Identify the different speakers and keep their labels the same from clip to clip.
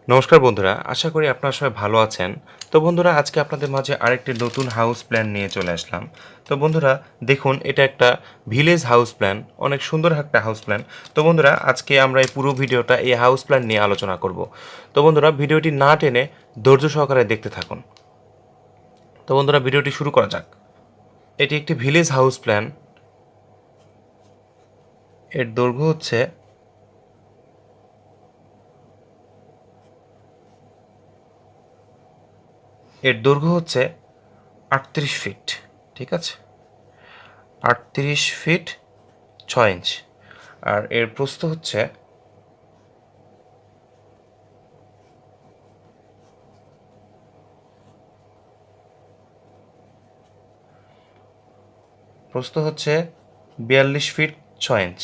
Speaker 1: নমস্কার বন্ধুরা, আশা করি আপনারা সবাই ভালো আছেন। তো বন্ধুরা, আজকে আপনাদের মাঝে আরেকটি নতুন হাউস প্ল্যান নিয়ে চলে আসলাম। তো বন্ধুরা, দেখুন এটা একটা ভিলেজ হাউস প্ল্যান, অনেক সুন্দর একটা হাউস প্ল্যান। তো বন্ধুরা, আজকে আমরা এই পুরো ভিডিওটা এই হাউস প্ল্যান নিয়ে আলোচনা করব। তো বন্ধুরা, ভিডিওটি না টেনে ধৈর্য সহকারে দেখতে থাকুন। তো বন্ধুরা, ভিডিওটি শুরু করা যাক। এটি একটি ভিলেজ হাউস প্ল্যান। এর দৈর্ঘ্য হচ্ছে এর দৈর্ঘ্য হচ্ছে 38 ফিট। ঠিক আছে, 38 ফিট 6 ইঞ্চ। আর এর প্রস্থ হচ্ছে প্রস্থ হচ্ছে 42 ফিট 6 ইঞ্চ।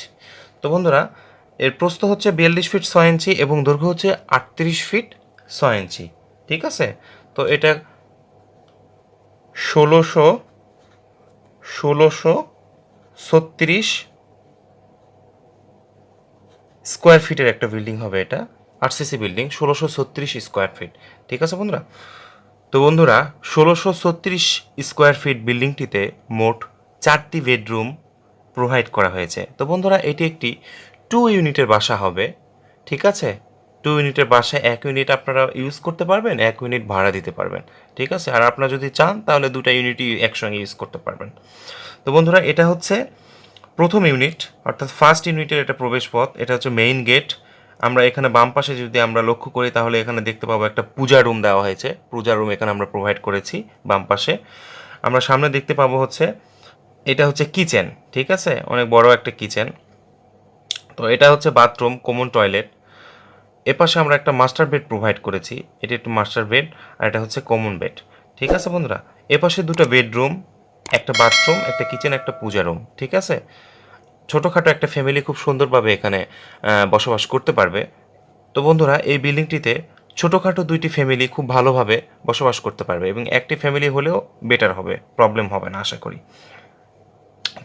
Speaker 1: তো বন্ধুরা, এর প্রস্থ হচ্ছে 42 ফিট 6 ইঞ্চি এবং দৈর্ঘ্য হচ্ছে 38 ফিট 6 ইঞ্চি। ঠিক আছে, তো এটা ষোলোশো ষোলোশো ছত্রিশ স্কোয়ার ফিটের একটা বিল্ডিং হবে। এটা আরসিসি বিল্ডিং, 1636 স্কোয়ার ফিট। ঠিক আছে বন্ধুরা, তো বন্ধুরা, 1636 স্কোয়ার ফিট বিল্ডিংটিতে মোট 4টি বেডরুম প্রোভাইড করা হয়েছে। তো বন্ধুরা, এটি একটি 2 ইউনিটের বাসা হবে। ঠিক আছে, 2 ইউনিটের বাসায় 1 ইউনিট আপনারা ইউজ করতে পারবেন, 1 ইউনিট ভাড়া দিতে পারবেন। ঠিক আছে, আর আপনারা যদি চান তাহলে 2টা ইউনিটই একসঙ্গে ইউজ করতে পারবেন। তো বন্ধুরা, এটা হচ্ছে প্রথম ইউনিট, অর্থাৎ ফার্স্ট ইউনিটের এটা প্রবেশপথ। এটা হচ্ছে মেইন গেট। আমরা এখানে বাম পাশে যদি আমরা লক্ষ্য করি তাহলে এখানে দেখতে পাবো একটা পূজা রুম দেওয়া হয়েছে। পূজা রুম এখানে আমরা প্রোভাইড করেছি বাম পাশে। আমরা সামনে দেখতে পাবো হচ্ছে এটা হচ্ছে কিচেন। ঠিক আছে, অনেক বড় একটা কিচেন। তো এটা হচ্ছে বাথরুম, কমন টয়লেট। এপাশে আমরা একটা মাস্টার বেড প্রোভাইড করেছি। এটি একটু মাস্টার বেড, আর এটা হচ্ছে কমন বেড। ঠিক আছে বন্ধুরা, এপাশে দুটো বেডরুম, একটা বাথরুম, একটা কিচেন, একটা পূজা রুম। ঠিক আছে, ছোটোখাটো একটা ফ্যামিলি খুব সুন্দরভাবে এখানে বসবাস করতে পারবে। তো বন্ধুরা, এই বিল্ডিংটিতে ছোটোখাটো 2টি ফ্যামিলি খুব ভালোভাবে বসবাস করতে পারবে এবং একটি ফ্যামিলি হলেও বেটার হবে, প্রবলেম হবে না আশা করি।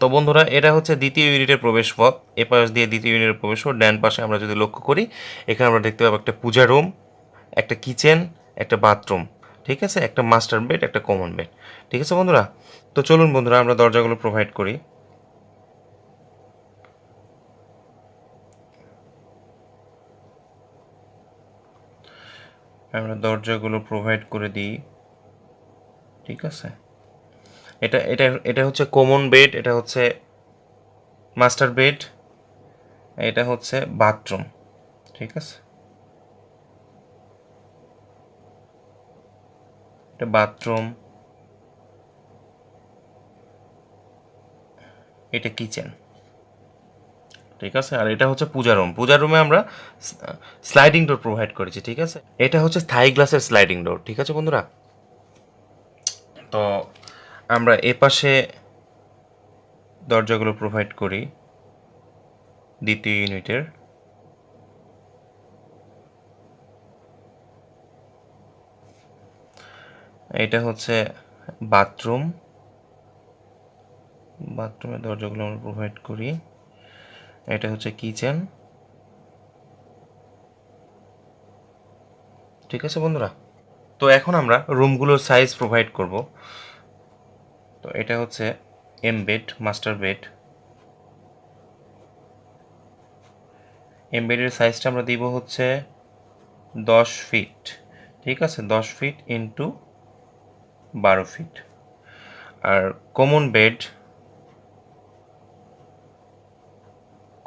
Speaker 1: তো বন্ধুরা, এটা হচ্ছে দ্বিতীয় ইউনিটের প্রবেশপথ। এ পাশ দিয়ে দ্বিতীয় ইউনিটের প্রবেশপথ। ডান পাশে আমরা যদি লক্ষ্য করি, এখানে আমরা দেখতে পাবো একটা পূজা রুম, একটা কিচেন, একটা বাথরুম। ঠিক আছে, একটা মাস্টার বেড, একটা কমন বেড। ঠিক আছে বন্ধুরা, তো চলুন বন্ধুরা, আমরা দরজাগুলো প্রোভাইড করি। আমরা দরজাগুলো প্রোভাইড করে দিই। ঠিক আছে, এটা এটা এটা হচ্ছে কমন বেড, এটা হচ্ছে মাস্টার বেড, এটা হচ্ছে বাথরুম। ঠিক আছে, এটা বাথরুম, এটা কিচেন। ঠিক আছে, আর এটা হচ্ছে পূজা রুম। পূজা রুমে আমরা স্লাইডিং ডোর প্রোভাইড করেছি। ঠিক আছে, এটা হচ্ছে থাই গ্লাসের স্লাইডিং ডোর। ঠিক আছে বন্ধুরা, তো আমরা এ পাশে দরজাগুলো প্রোভাইড করি দ্বিতীয় ইউনিটের। এটা হচ্ছে বাথরুম, বাথরুমের দরজাগুলো আমরা প্রোভাইড করি। এটা হচ্ছে কিচেন। ঠিক আছে বন্ধুরা, তো এখন আমরা রুমগুলোর সাইজ প্রোভাইড করব। তো এটা হচ্ছে M bed, master bed. M বেডের সাইজটা আমরা দিব হচ্ছে 10 ফিট। ঠিক আছে, 10 ফিট ইন্টু 12 ফিট। আর কমন বেড,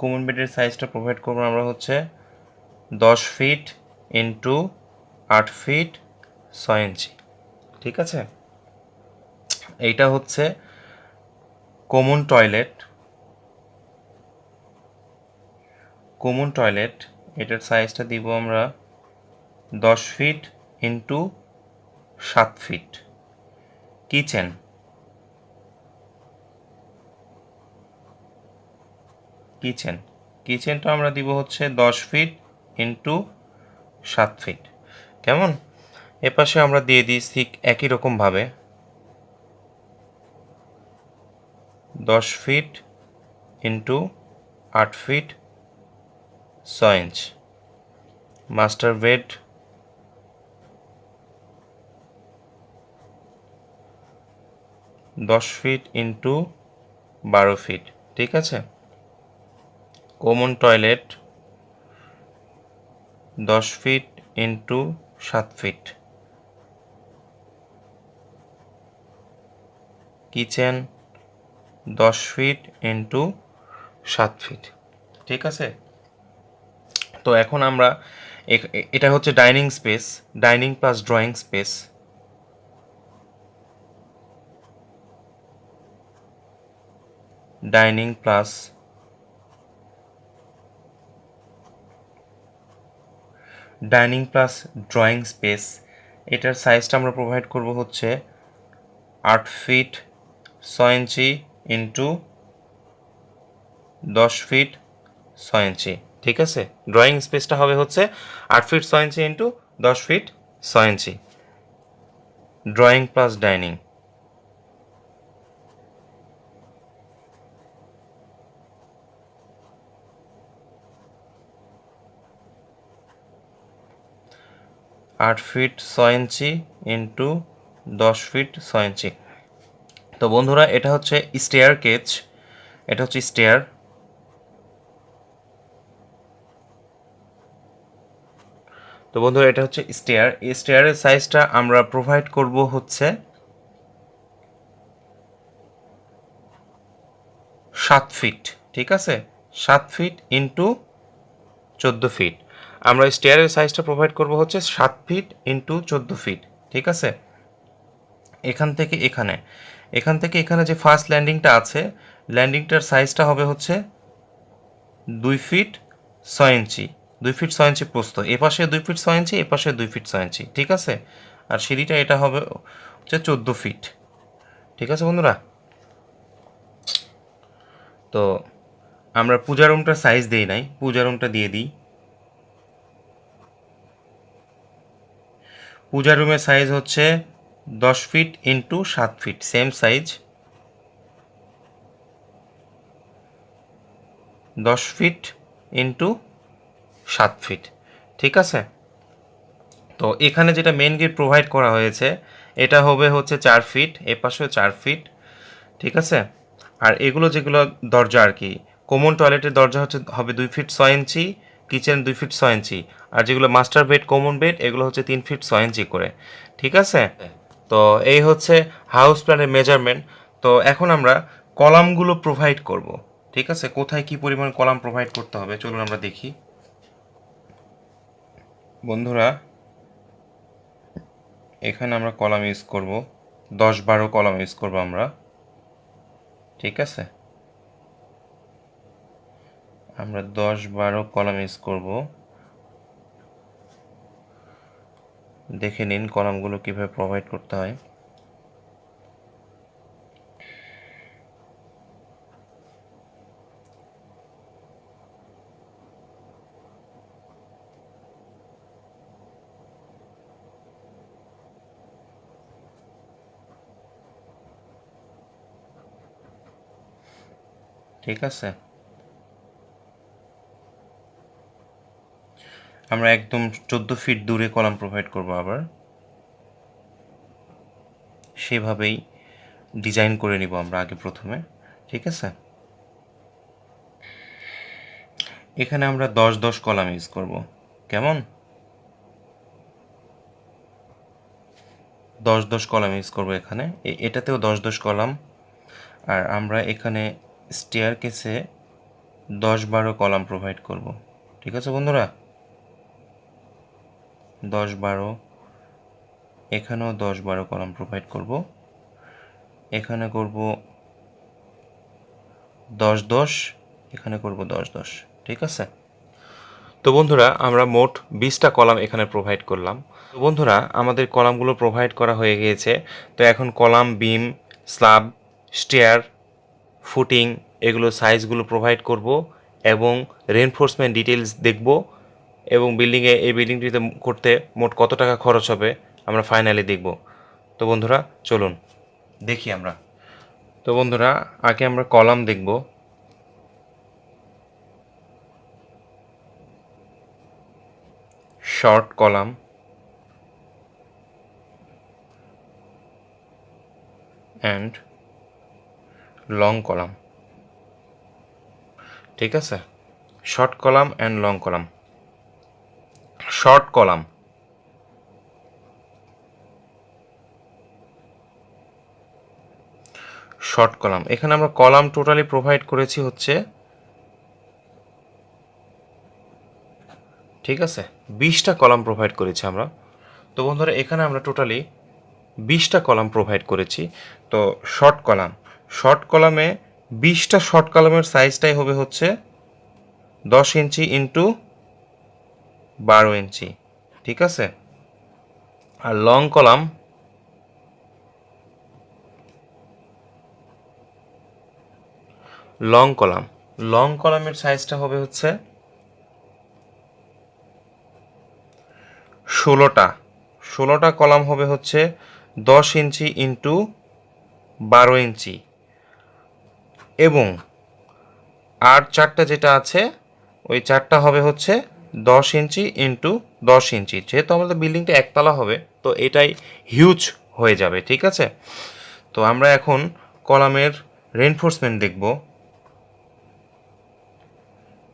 Speaker 1: কমন বেডের সাইজটা প্রোভাইড করবো আমরা হচ্ছে 10 ফিট ইন্টু 8 ফিট 6 ইঞ্চি। ঠিক আছে, এইটা হচ্ছে কমন টয়লেট। কমন টয়লেট, এটার সাইজটা দিব আমরা 10 feet into 7 feet. Kitchen, kitchen কিচেনটা আমরা দিব হচ্ছে 10 ফিট ইন্টু 7 ফিট। কেমন, এপাশে আমরা দিয়ে দিই ঠিক একই রকমভাবে 10 feet into 8 feet 6 inch. Master bed 10 feet into 12 feet, ঠিক আছে। Common toilet 10 feet into 7 feet, kitchen 10 feet into 7 feet, ঠিক আছে। তো এখন আমরা এটা হচ্ছে dining space, dining plus drawing space, dining plus drawing space, এটার সাইজটা আমরা প্রোভাইড করব হচ্ছে 8 feet 6 inch into 10 feet 6 inch, ঠিক আছে। ড্রয়িং স্পেসটা হবে হচ্ছে 8 ফিট 6 ইঞ্চি ইন্টু 10 ফিট 6 ইঞ্চি, ড্রয়িং প্লাস ডাইনিং। আট ফিট 6 ইঞ্চি ইন্টু 10 ফিট 6 ইঞ্চি। তো বন্ধুরা এটা হচ্ছে স্টেয়ার কেজ, এটা হচ্ছে স্টেয়ার। তো বন্ধুরা এটা হচ্ছে স্টেয়ার, এই স্টেয়ারের সাইজটা আমরা প্রোভাইড করব হচ্ছে 7 ফিট, ঠিক আছে। 7 ফিট ইন্টু 14 ফিট, আমরা স্টেয়ারের সাইজটা প্রোভাইড করব হচ্ছে 7 ফিট ইন্টু 14 ফিট, ঠিক আছে। এখান থেকে এখানে যে ফার্স্ট ল্যান্ডিংটা আছে, ল্যান্ডিংটার সাইজটা হবে হচ্ছে 2 ফিট 6 ইঞ্চি, 2 ফিট 6 ইঞ্চি প্রস্থ, এপাশে 2 ফিট 6 ইঞ্চি, এপাশে 2 ফিট 6 ইঞ্চি, ঠিক আছে। আর সিঁড়িটা এটা হবে হচ্ছে 14 ফিট, ঠিক আছে বন্ধুরা। তো আমরা পূজা রুমটার সাইজ দিই নাই, পূজা রুমটা দিয়ে দিই। পূজা রুমের সাইজ হচ্ছে 10 feet into 7 feet, same size, 10 feet into 7 feet, ঠিক আছে। তো এখানে যেটা মেন গেট প্রোভাইড করা হয়েছে এটা হবে হচ্ছে 4 ফিট, এ পাশেও 4 ফিট, ঠিক আছে। আর এগুলো যেগুলো দরজা আর কি, কমন টয়লেটের দরজা হবে 2 ফিট 6 ইঞ্চি, কিচেন 2 ফিট 6 ইঞ্চি, আর যেগুলো মাস্টার বেড কমন বেড এগুলো হচ্ছে 3 ফিট 6 ইঞ্চি করে, ঠিক আছে। তো এই হচ্ছে হাউস প্ল্যানের মেজারমেন্ট। তো এখন আমরা কলামগুলো প্রোভাইড করব, ঠিক আছে। কোথায় কি পরিমাণ কলাম প্রোভাইড করতে হবে চলুন আমরা দেখি বন্ধুরা। এখানে আমরা কলাম ইউজ করব 10-12 কলাম ইউজ করব আমরা, ঠিক আছে। আমরা 10-12 কলাম ইউজ করব, দেখে নিন কলামগুলো কিভাবে প্রোভাইড করতে হয়। ঠিক আছে, আমরা একদম 14 ফিট দূরে কলাম প্রোভাইড করব, আবার সেভাবেই ডিজাইন করে নিব আমরা আগে প্রথমে, ঠিক আছে। এখানে আমরা 10-10 কলাম ইউজ করব, কেমন, 10-10 কলাম ইউজ করব এখানে, এটাতেও 10-10 কলাম। আর আমরা এখানে স্টেয়ার কেসে 10-12 কলাম প্রোভাইড করব, ঠিক আছে বন্ধুরা। 10-12, এখানেও 10-12 কলাম প্রোভাইড করব, এখানে করব 10-10, এখানে করব 10-10, ঠিক আছে। তো বন্ধুরা আমরা মোট 20টা কলাম এখানে প্রোভাইড করলাম। তো বন্ধুরা আমাদের কলামগুলো প্রোভাইড করা হয়ে গিয়েছে। তো এখন কলাম, বিম, স্ল্যাব, স্টেয়ার, ফুটিং এগুলো সাইজগুলো প্রোভাইড করব এবং রেনফোর্সমেন্ট ডিটেলস দেখব এবং এই বিল্ডিংটিতে করতে মোট কত টাকা খরচ হবে আমরা ফাইনালি দেখব। তো বন্ধুরা চলুন দেখি আমরা। তো বন্ধুরা আগে আমরা কলাম দেখব। Short column and long column, ঠিক আছে, short column and long column. Short column, short column, এখানে আমরা কলাম টোটালি প্রোভাইড করেছি হচ্ছে, ঠিক আছে, 20টা কলাম প্রোভাইড করেছি আমরা। তো বন্ধুরা এখানে আমরা টোটালি 20টা কলাম প্রোভাইড করেছি। তো শর্ট কলাম, শর্ট কলামে 20টা শর্ট কলামের সাইজটাই হবে হচ্ছে 10 ইঞ্চি ইন্টু 12 ইঞ্চি, ঠিক আছে। আর long column, long column, long কলামের সাইজটা হবে হচ্ছে 16টা কলাম হবে হচ্ছে 10 ইঞ্চি ইন্টু 12 ইঞ্চি, এবং আর 4টা যেটা আছে ওই 4টা হবে হচ্ছে 10 ইঞ্চি ইন্টু 10 ইঞ্চি। যেহেতু আমাদের বিল্ডিংটা একতলা হবে তো এটাই হিউজ হয়ে যাবে, ঠিক আছে। তো আমরা এখন কলামের রেনফোর্সমেন্ট দেখব।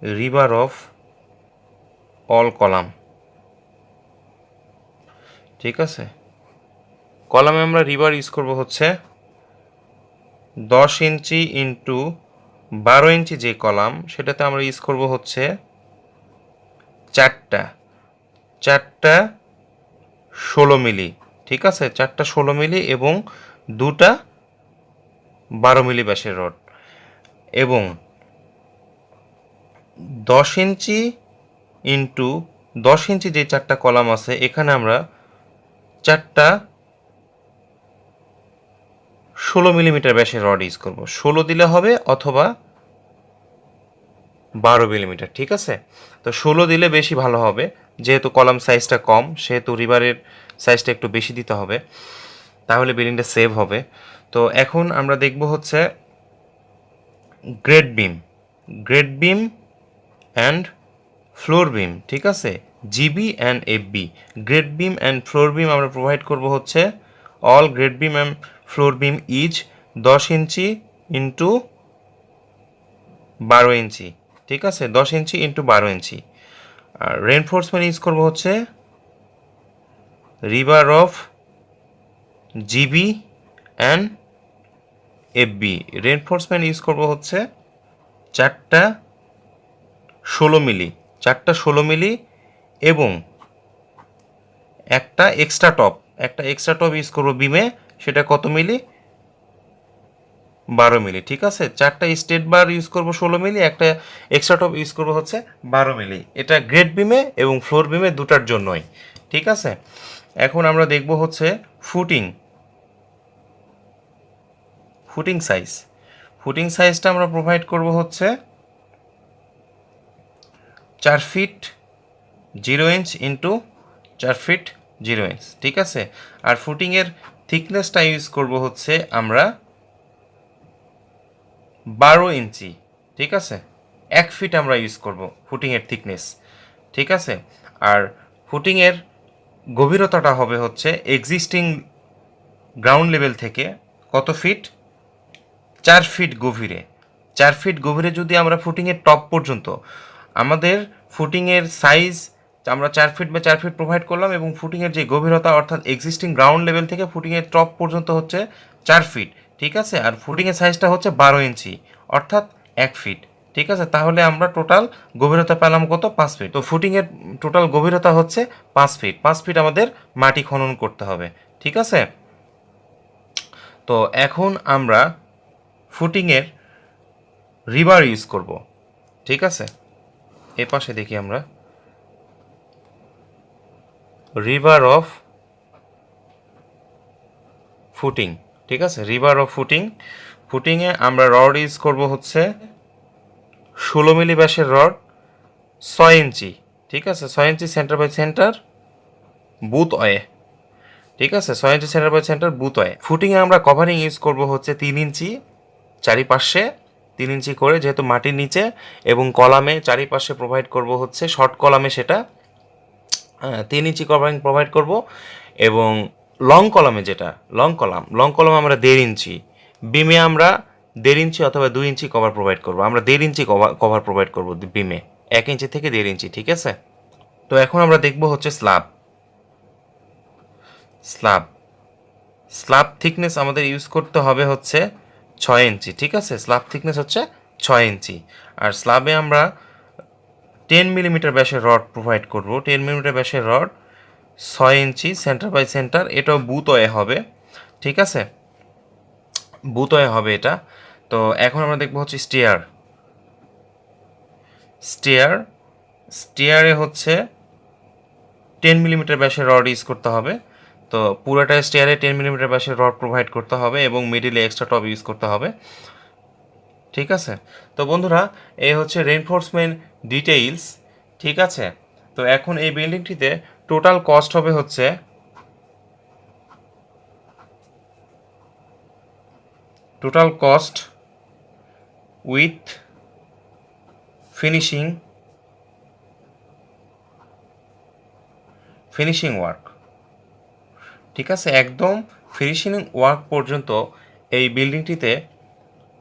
Speaker 1: রিবার অফ অল কলাম, ঠিক আছে। কলামে আমরা রিবার ইউজ করব হচ্ছে 10 ইঞ্চি ইন্টু 12 ইঞ্চি যে কলাম সেটাতে আমরা ইউজ করব হচ্ছে 4টা 16 মিলি, ঠিক আছে, 4টা 16 মিলি এবং 2টা 12 মিলি ব্যাসের রড, এবং 10 ইঞ্চি ইন্টু 10 ইঞ্চি যে 4টা কলাম আছে এখানে আমরা 4টা 16 মিলিমিটার ব্যাসের রড ইউজ করব। 16 দিলে হবে অথবা 12 মিলিমিটার, ঠিক আছে। তো 16 দিলে বেশি ভালো হবে, যেহেতু কলাম সাইজটা কম সেহেতু রিবারের সাইজটা একটু বেশি দিতে হবে, তাহলে বিল্ডিংটা সেভ হবে। তো এখন আমরা দেখব হচ্ছে grade beam, grade beam and floor beam, ঠিক আছে, GB and FB. Grade beam and floor beam আমরা প্রোভাইড করব হচ্ছে all grade beam and floor beam is 10 inch into 12 ইঞ্চি, ঠিক আছে, 10 ইঞ্চি ইন্টু 12 ইঞ্চি। আর রেনফোর্সমেন্ট ইউজ করবো হচ্ছে rebar of GB and FB. Reinforcement use করবো হচ্ছে 4টা 16 মিলি, 4টা 16 মিলি এবং একটা এক্সট্রা টপ ইউজ করবো বিমে, সেটা কত মিলি, 12 মিলি, ঠিক আছে। 4টা স্টেট বার ইউজ করবো 16 মিলি, একটা এক্সট্রা টপ ইউজ করবো হচ্ছে 12 মিলি। এটা গ্রেড বিমে এবং ফ্লোর বিমে দুটার জন্যই, ঠিক আছে। এখন আমরা দেখব হচ্ছে ফুটিং সাইজ। ফুটিং সাইজটা আমরা প্রোভাইড করব হচ্ছে 4 feet 0 inch into 4 feet 0 inch, ঠিক আছে। আর ফুটিংয়ের থিকনেসটা ইউজ করব হচ্ছে আমরা 12 ইঞ্চি, ঠিক আছে। 1 ফিট আমরা ইউজ করব ফুটিংয়ের থিকনেস, ঠিক আছে। আর ফুটিংয়ের গভীরতাটা হবে হচ্ছে এক্সিস্টিং গ্রাউন্ড লেভেল থেকে কত ফিট, 4 ফিট গভীরে। 4 ফিট গভীরে যদি আমরা ফুটিংয়ের টপ পর্যন্ত, আমাদের ফুটিংয়ের সাইজ আমরা 4 ফিট বা 4 ফিট প্রোভাইড করলাম, এবং ফুটিংয়ের যে গভীরতা অর্থাৎ এক্সিস্টিং গ্রাউন্ড লেভেল থেকে ফুটিংয়ের টপ পর্যন্ত হচ্ছে 4 ফিট, ঠিক আছে। আর ফুটিংয়ের সাইজটা হচ্ছে 12 ইঞ্চি অর্থাৎ 1 ফিট, ঠিক আছে। তাহলে আমরা টোটাল গভীরতা পেলাম কত, 5 ফিট। তো ফুটিংয়ের টোটাল গভীরতা হচ্ছে 5 ফিট। 5 ফিট আমাদের মাটি খনন করতে হবে, ঠিক আছে। তো এখন আমরা ফুটিংয়ের রিবার ইউজ করব, ঠিক আছে। এ পাশে দেখি আমরা রিভার অফ ফুটিং, ঠিক আছে, রিভার অফ ফুটিং। ফুটিংয়ে আমরা রড ইউজ করব হচ্ছে 16 মিলি ব্যাসের রড, 6 ইঞ্চি, ঠিক আছে, 6 inch centre by center both way, ঠিক আছে, 6 inch centre by center both way. ফুটিংয়ে আমরা কভারিং ইউজ করব হচ্ছে 3 ইঞ্চি চারিপাশে, 3 ইঞ্চি করে, যেহেতু মাটির নিচে, এবং কলামে চারিপাশে প্রোভাইড করব হচ্ছে শর্ট কলামে সেটা 3 ইঞ্চি কভারিং প্রোভাইড করব, এবং লং কলামে যেটা লং কলাম আমরা 1.5 ইঞ্চি, বিমে আমরা 1.5 ইঞ্চি অথবা 2 ইঞ্চি কভার প্রোভাইড করব। আমরা 1.5 ইঞ্চি কভার প্রোভাইড করব বিমে, 1 ইঞ্চি থেকে 1.5 ইঞ্চি, ঠিক আছে। তো এখন আমরা দেখব হচ্ছে স্ল্যাব। স্ল্যাব স্ল্যাব থিকনেস আমাদের ইউজ করতে হবে হচ্ছে 6 ইঞ্চি, ঠিক আছে। স্ল্যাব থিকনেস হচ্ছে 6 ইঞ্চি। আর স্ল্যাবে আমরা 10 মিলিমিটার ব্যাসের রড প্রোভাইড করব। 10 মিলিমিটার ব্যাসের rod 6 inch centre by centre, এটাও বুতয়ে হবে, ঠিক আছে। বুতয়ে হবে এটা। তো এখন আমরা দেখব হচ্ছে স্টিয়ার। স্টিয়ারে হচ্ছে 10 মিলিমিটার ব্যাসের রড ইউজ করতে হবে। তো পুরোটা স্টিয়ারে 10 মিলিমিটার ব্যাসের রড প্রোভাইড করতে হবে এবং মিডিলে এক্সট্রা টপ ইউজ করতে হবে, ঠিক আছে। তো বন্ধুরা, এই হচ্ছে রেইনফোর্সমেন্ট ডিটেইলস, ঠিক আছে। তো এখন এই বিল্ডিংটিতে টোটাল কস্ট হবে হচ্ছে উইথ ফিনিশিং ওয়ার্ক, ঠিক আছে। একদম ফিনিশিং ওয়ার্ক পর্যন্ত এই বিল্ডিংটিতে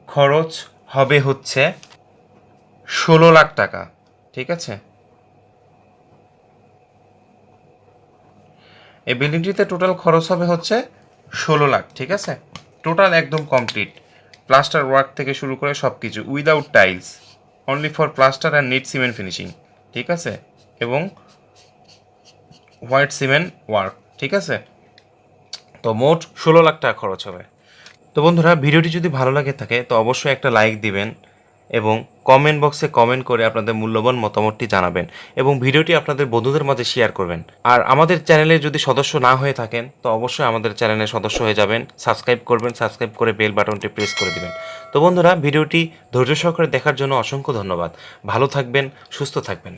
Speaker 1: খরচ হবে হচ্ছে 16 লাখ টাকা, ঠিক আছে। এই বিল্ডিংটিতে টোটাল খরচ হবে হচ্ছে 16 লাখ, ঠিক আছে। টোটাল একদম কমপ্লিট, প্লাস্টার ওয়ার্ক থেকে শুরু করে সব কিছু, without tiles, only for plaster and neat cement finishing, ঠিক আছে, এবং হোয়াইট সিমেন্ট ওয়ার্ক, ঠিক আছে। তো মোট 16 লাখ টাকা খরচ হবে। তো বন্ধুরা, ভিডিওটি যদি ভালো লাগে থাকে তো অবশ্যই একটা লাইক দিবেন এবং কমেন্ট বক্সে কমেন্ট করে আপনাদের মূল্যবান মতামতটি জানাবেন এবং ভিডিওটি আপনাদের বন্ধুদের মাঝে শেয়ার করবেন। আর আমাদের চ্যানেলে যদি সদস্য না হয়ে থাকেন তো অবশ্যই আমাদের চ্যানেলে সদস্য হয়ে যাবেন, সাবস্ক্রাইব করবেন, সাবস্ক্রাইব করে বেল বাটনটি প্রেস করে দিবেন। তো বন্ধুরা, ভিডিওটি ধৈর্য সহকারে দেখার জন্য অসংখ্য ধন্যবাদ। ভালো থাকবেন, সুস্থ থাকবেন।